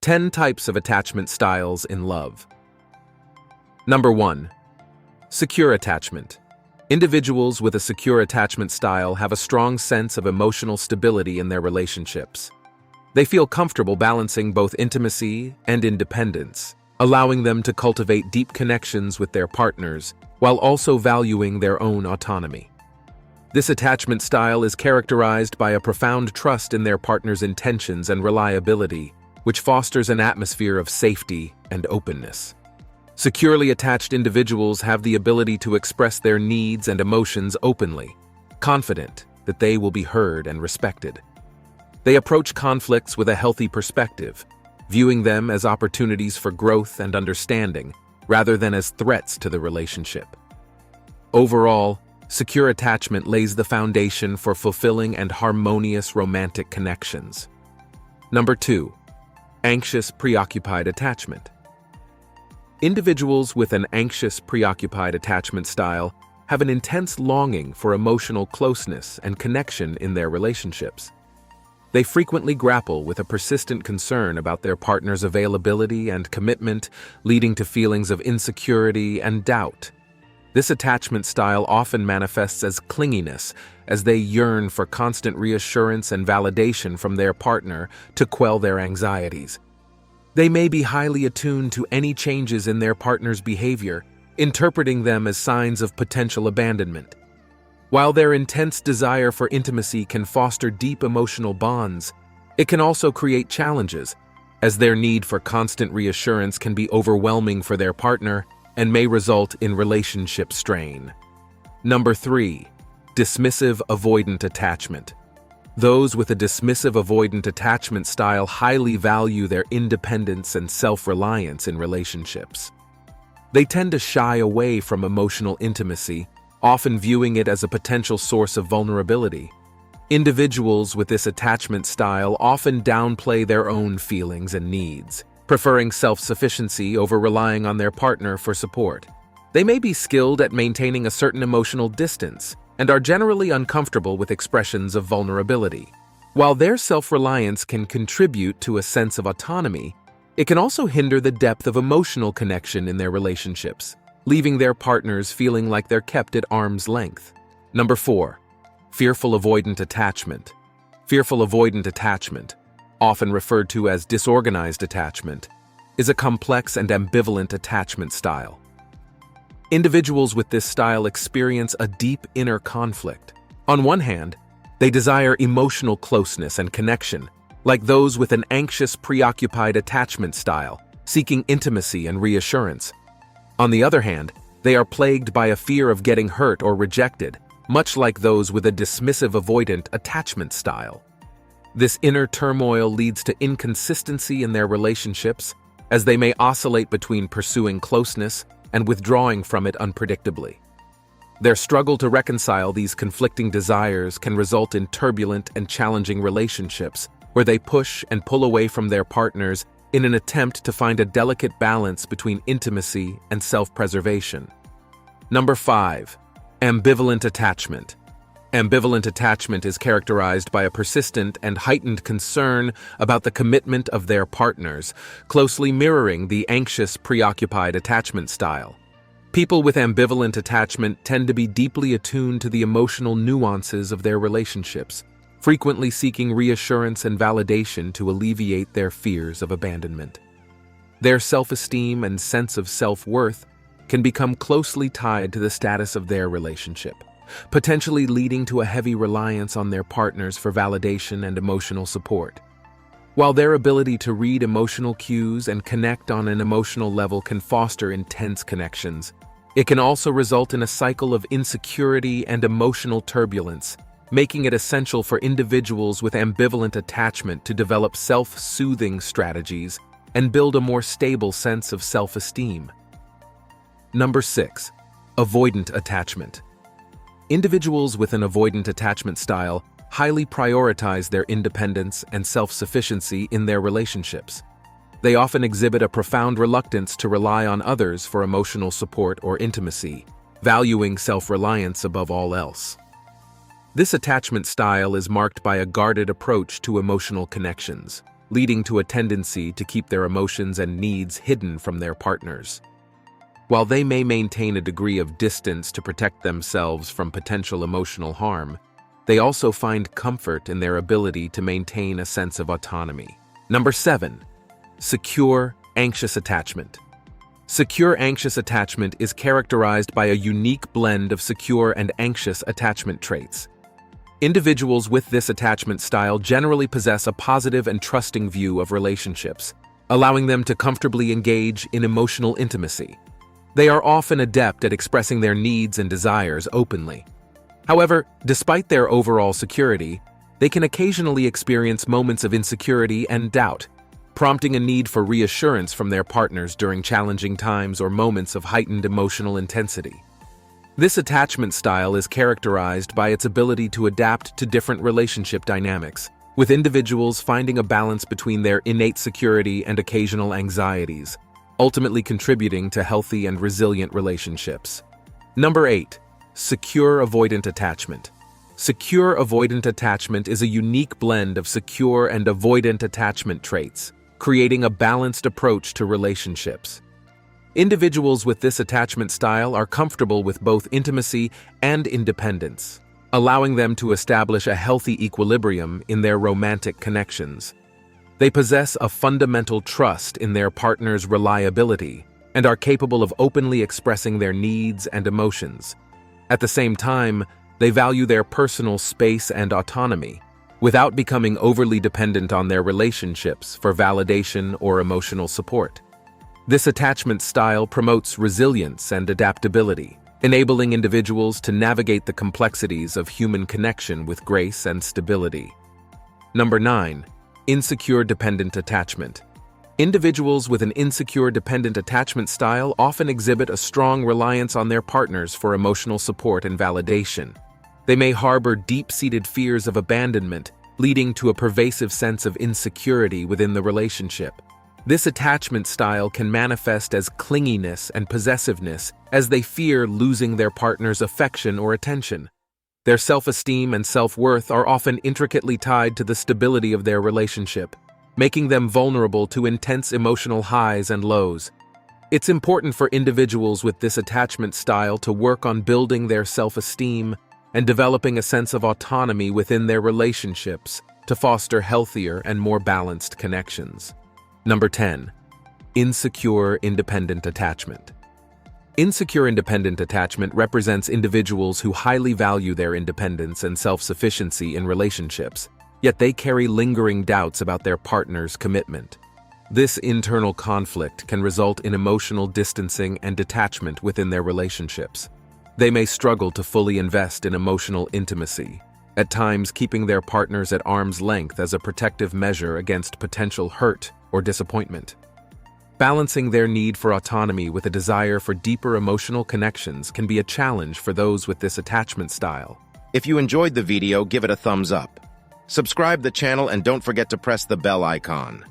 10 types of attachment styles in love. Number 1. Secure attachment. Individuals with a secure attachment style have a strong sense of emotional stability in their relationships. They feel comfortable balancing both intimacy and independence, allowing them to cultivate deep connections with their partners while also valuing their own autonomy. This attachment style is characterized by a profound trust in their partner's intentions and reliability, which fosters an atmosphere of safety and openness. Securely attached individuals have the ability to express their needs and emotions openly, confident that they will be heard and respected. They approach conflicts with a healthy perspective, viewing them as opportunities for growth and understanding, rather than as threats to the relationship. Overall, secure attachment lays the foundation for fulfilling and harmonious romantic connections. Number 2. Anxious, preoccupied attachment. Individuals with an anxious, preoccupied attachment style have an intense longing for emotional closeness and connection in their relationships. They frequently grapple with a persistent concern about their partner's availability and commitment, leading to feelings of insecurity and doubt. This attachment style often manifests as clinginess, as they yearn for constant reassurance and validation from their partner to quell their anxieties. They may be highly attuned to any changes in their partner's behavior, interpreting them as signs of potential abandonment. While their intense desire for intimacy can foster deep emotional bonds, it can also create challenges, as their need for constant reassurance can be overwhelming for their partner and may result in relationship strain. Number 3. Dismissive, avoidant attachment. Those with a dismissive, avoidant attachment style highly value their independence and self-reliance in relationships. They tend to shy away from emotional intimacy, often viewing it as a potential source of vulnerability. Individuals with this attachment style often downplay their own feelings and needs, preferring self-sufficiency over relying on their partner for support. They may be skilled at maintaining a certain emotional distance and are generally uncomfortable with expressions of vulnerability. While their self-reliance can contribute to a sense of autonomy, it can also hinder the depth of emotional connection in their relationships, leaving their partners feeling like they're kept at arm's length. Number 4. Fearful, avoidant attachment. Fearful, avoidant attachment, often referred to as disorganized attachment, is a complex and ambivalent attachment style. Individuals with this style experience a deep inner conflict. On one hand, they desire emotional closeness and connection, like those with an anxious, preoccupied attachment style, seeking intimacy and reassurance. On the other hand, they are plagued by a fear of getting hurt or rejected, much like those with a dismissive, avoidant attachment style. This inner turmoil leads to inconsistency in their relationships, as they may oscillate between pursuing closeness and withdrawing from it unpredictably. Their struggle to reconcile these conflicting desires can result in turbulent and challenging relationships, where they push and pull away from their partners in an attempt to find a delicate balance between intimacy and self-preservation. Number 5. Ambivalent attachment. Ambivalent attachment is characterized by a persistent and heightened concern about the commitment of their partners, closely mirroring the anxious, preoccupied attachment style. People with ambivalent attachment tend to be deeply attuned to the emotional nuances of their relationships, frequently seeking reassurance and validation to alleviate their fears of abandonment. Their self-esteem and sense of self-worth can become closely tied to the status of their relationship, potentially leading to a heavy reliance on their partners for validation and emotional support. While their ability to read emotional cues and connect on an emotional level can foster intense connections, it can also result in a cycle of insecurity and emotional turbulence, making it essential for individuals with ambivalent attachment to develop self-soothing strategies and build a more stable sense of self-esteem. Number 6. Avoidant attachment. Individuals with an avoidant attachment style highly prioritize their independence and self-sufficiency in their relationships. They often exhibit a profound reluctance to rely on others for emotional support or intimacy, valuing self-reliance above all else. This attachment style is marked by a guarded approach to emotional connections, leading to a tendency to keep their emotions and needs hidden from their partners. While they may maintain a degree of distance to protect themselves from potential emotional harm, they also find comfort in their ability to maintain a sense of autonomy. Number 7. Secure, anxious attachment. Secure anxious attachment is characterized by a unique blend of secure and anxious attachment traits. Individuals with this attachment style generally possess a positive and trusting view of relationships, allowing them to comfortably engage in emotional intimacy. They are often adept at expressing their needs and desires openly. However, despite their overall security, they can occasionally experience moments of insecurity and doubt, prompting a need for reassurance from their partners during challenging times or moments of heightened emotional intensity. This attachment style is characterized by its ability to adapt to different relationship dynamics, with individuals finding a balance between their innate security and occasional anxieties, ultimately contributing to healthy and resilient relationships. Number 8. Secure avoidant attachment. Secure avoidant attachment is a unique blend of secure and avoidant attachment traits, creating a balanced approach to relationships. Individuals with this attachment style are comfortable with both intimacy and independence, allowing them to establish a healthy equilibrium in their romantic connections. They possess a fundamental trust in their partner's reliability and are capable of openly expressing their needs and emotions. At the same time, they value their personal space and autonomy, without becoming overly dependent on their relationships for validation or emotional support. This attachment style promotes resilience and adaptability, enabling individuals to navigate the complexities of human connection with grace and stability. Number 9. Insecure dependent attachment. Individuals with an insecure dependent attachment style often exhibit a strong reliance on their partners for emotional support and validation. They may harbor deep-seated fears of abandonment, leading to a pervasive sense of insecurity within the relationship. This attachment style can manifest as clinginess and possessiveness as they fear losing their partner's affection or attention. Their self-esteem and self-worth are often intricately tied to the stability of their relationship, making them vulnerable to intense emotional highs and lows. It's important for individuals with this attachment style to work on building their self-esteem and developing a sense of autonomy within their relationships to foster healthier and more balanced connections. Number 10. Insecure independent attachment. Insecure independent attachment represents individuals who highly value their independence and self-sufficiency in relationships, yet they carry lingering doubts about their partner's commitment. This internal conflict can result in emotional distancing and detachment within their relationships. They may struggle to fully invest in emotional intimacy, at times keeping their partners at arm's length as a protective measure against potential hurt or disappointment. Balancing their need for autonomy with a desire for deeper emotional connections can be a challenge for those with this attachment style. If you enjoyed the video, give it a thumbs up. Subscribe the channel and don't forget to press the bell icon.